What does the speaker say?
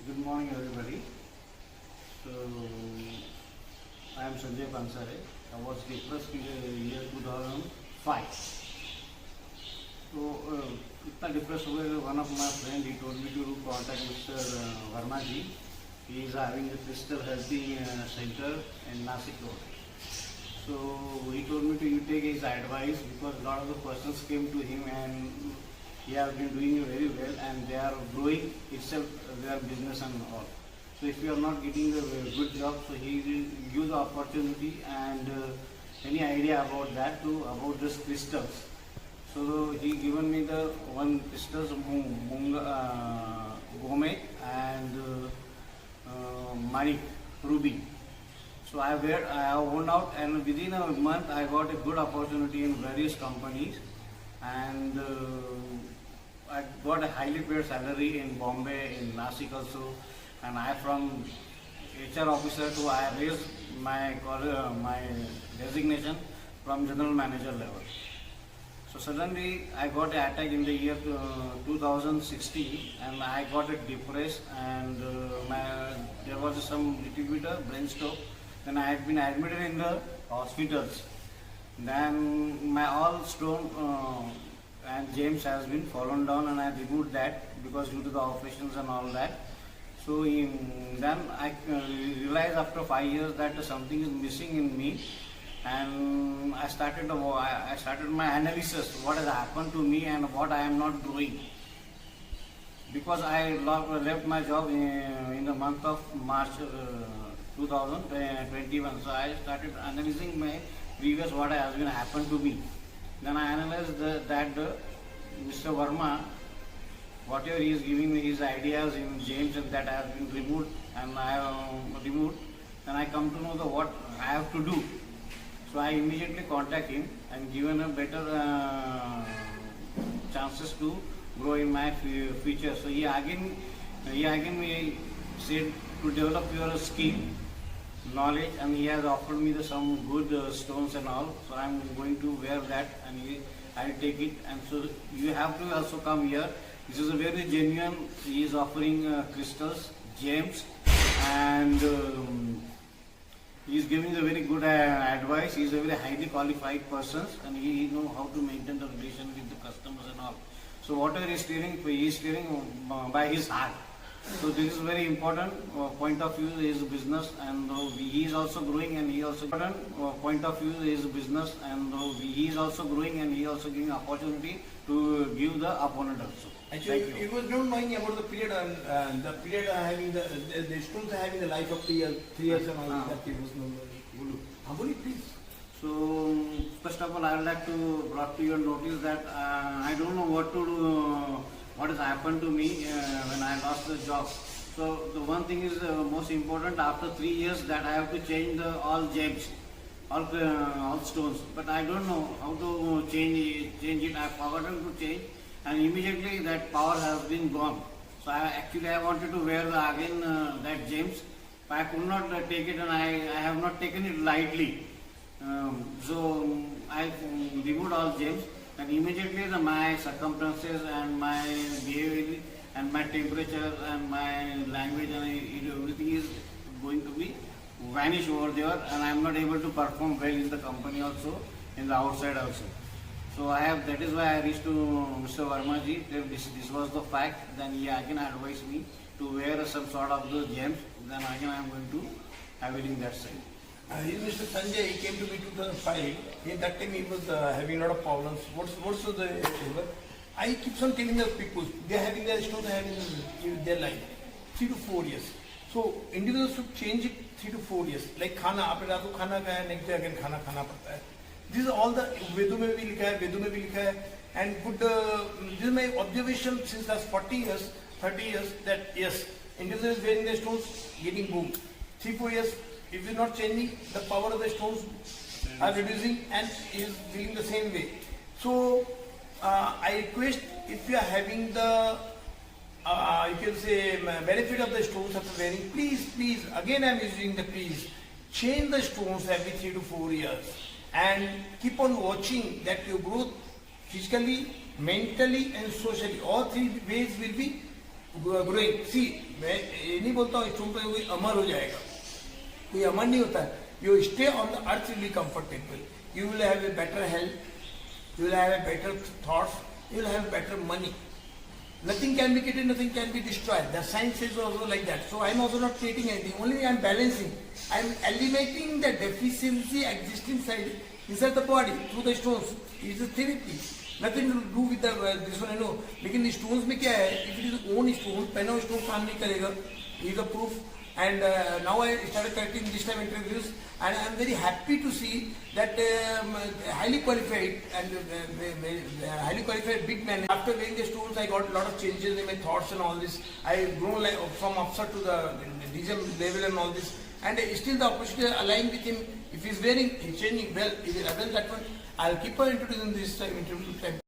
Good morning, everybody. So, I am Sanjay Pansare. I was depressed in the year 2005. So, इतना depressed हुए one of my friend he told me to contact Mr. Verma ji. He is having a crystal healthy center in Nasik Road. So he told me to take his advice because a lot of the persons came to him and he has been doing very well and they are growing itself their business and all. So if you are not getting a good job, so he will give the opportunity and any idea about that too, about this crystals. So he given me the one crystals Gome and Manik Ruby. So I have won out and within a month I got a good opportunity in various companies and I got a highly paid salary in Bombay, in Nasik also, and I from HR officer to I raised my designation from general manager level. So suddenly I got an attack in the year 2016 and I got depressed and there was some little bit of brain stroke. Then I had been admitted in the hospitals. Then my all stone and James has been fallen down and I removed that because due to the operations and all that. So then I realized after 5 years that something is missing in me and I started my analysis what has happened to me and what I am not doing. Because I left my job in the month of March 2021. So I started analyzing my previous what has been happened to me. Then I analyzed that Mr. Verma, whatever he is giving me his ideas in James and that I have been removed and I have removed. Then I come to know what I have to do. So I immediately contact him and given a better chances to grow in my future. So he again me said to develop your skill, knowledge, and he has offered me some good stones and all. So I am going to wear that and I will take it. And so you have to also come here. This is a very genuine. He is offering crystals, gems, and he is giving a very good advice. He is a very highly qualified person and he knows how to maintain the relation with the customers and all. So whatever he is steering by his heart. So this is very important point of view is business and he is also growing and he also important point of view is business and he is also growing and he also giving opportunity to give the opponent also. Actually, it was not knowing about the period and the period having the stones having the life of 3 years and all that it was not. Bolu, please. So first of all, I would like to brought to your notice that I don't know what to do. What has happened to me when I lost the job. So the one thing is most important after 3 years that I have to change all gems, all stones. But I don't know how to change it. I have forgotten to change and immediately that power has been gone. So I wanted to wear again that gems. But I could not take it and I have not taken it lightly. So I removed all gems. And immediately my circumstances and my behavior and my temperature and my language and everything is going to be vanish over there and I am not able to perform well in the company also, in the outside also. So that is why I reached to Mr. Verma ji. This was the fact. Then he again advised me to wear some sort of the gems. Then again I am going to having that side. Mr. Sanjay, he came to me 2005. In that time he was having a lot of problems. What's the I keep on telling the people they are having their stones in their life 3 to 4 years. So individuals should change it 3 to 4 years. Like खाना आपने रात को खाना खाया next day again खाना पड़ता है. This is all the वेदों में भी लिखा है, वेदों में भी लिखा है. And good, this is my observation since last 40 years, 30 years that yes, individuals wearing their stones getting boom. 3-4 years. If you are not changing, the power of the stones are reducing and is feeling the same way. So I request if you are having the you can say benefit of the stones after wearing, please, again I am using the please, change the stones every 3 to 4 years and keep on watching that your growth physically, mentally and socially, all three ways will be growing सी मैं ये नहीं बोलता हूँ stone पे कोई अमर हो जाएगा, कोई अमर नहीं होता है. You stay on the earth will be comfortable, you will have a better health, you will have a better thoughts, you will have better money. Nothing can be created, nothing can be destroyed. The science is also like that. So I am also not creating anything, only I am balancing. I am eliminating the deficiency existing inside the body through the stones. It is a therapy. Nothing to do with the this one I know. लेकिन stones में क्या है? If it is own stone, पहना stone काम नहीं करेगा. It is a proof. And now I started collecting this time interviews, and I am very happy to see that highly qualified and highly qualified big man. After wearing the stones, I got a lot of changes in my thoughts and all this. I grown like from upside to the DGM level and all this. And still the opportunity aligning with him. If he's wearing, he's changing well. If he doesn't that one, I'll keep on introducing this time interview time.